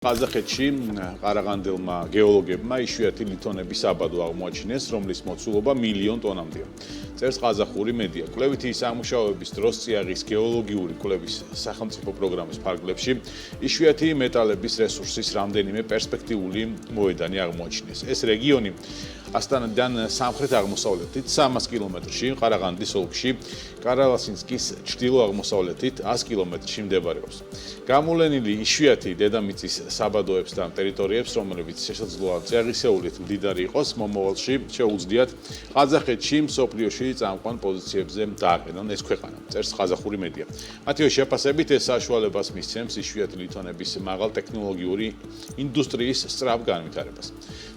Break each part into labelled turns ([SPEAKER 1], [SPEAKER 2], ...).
[SPEAKER 1] ყაზახეთში ყარაღანდელმა გეოლოგებმა იშვიათი ლითონების საბადო აღმოაჩინეს, რომლის მოცულობა მილიონ ტონამდეა. წერს ყაზახური მედია. კვლევითი სამუშაოების დროს წიაღის გეოლოგიური კვლევის სახელმწიფო პროგრამის ფარგლებში იშვიათი მეტალების რესურსის რამდენიმე პერსპექტიული მოედანი აღმოაჩინეს. ეს რეგიონი ასტანიდან სამხრეთ-აღმოსავლეთით 300 კილომეტრში, ყარაღანდის ოლქში, კარალასინსკის ჩრდილო-აღმოსავლეთით 100 კილომეტრში მდებარეობს. გამოვლენილი იშვიათი დედამიწის საბადოებს და ტერიტორიებს, რომლებიც შესაძლოა წიაღისეულით მდიდარი იყოს, მომავალში შეუძლიათ ყაზახეთში მსოფლიოში წამყვან პოზიციებზე დააყენონ ეს ქვეყანა, წერს ყაზახური მედია. მათი შეფასებით ეს საშუალებას მისცემს იშვიათი ლითონების მაღალ ტექნოლოგიური ინდუსტრიის სწრაფ განვითარებას.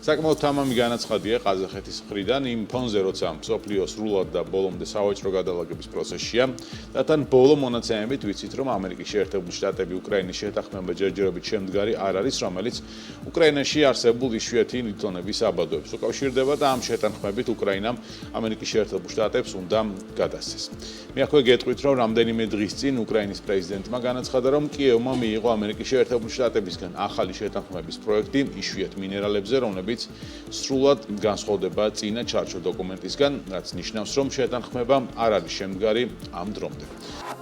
[SPEAKER 1] საკმაოდ თამამი განაცხადია ყაზახეთის მხრიდან იმ ფონზე, როცა მსოფლიო სრულად და ბოლომდე სავაჭრო გადალაგების პროცესშია, და თან ბოლო მონაცემებით ვიცით, რომ ამერიკის შეერთებული შტატები უკრაინის შეთანხმება ჯერჯერობით შემდგარი არ არის, რომელიც უკრაინაში არსებულ იშვიათი ლითონების საბადოებს უკავშირდება და ამ შეთანხმებით უკრაინამ ამერიკის შეერთებულ შტატებს უნდა გადასცეს. მე აქვე გეტყვით, რომ რამდენიმე დღის წინ უკრაინის პრეზიდენტმა განაცხადა, რომ კიევმა მიიღო ამერიკის შეერთებული შტატებისგან ახალი შეთანხმების პროექტი იშვიათ მინერალებზე, რომლებიც სრულად განსხვავდება წინა ჩარჩო დოკუმენტისგან, რაც ნიშნავს, რომ შეთანხმება არ არის შემდგარი ამ დრომდე.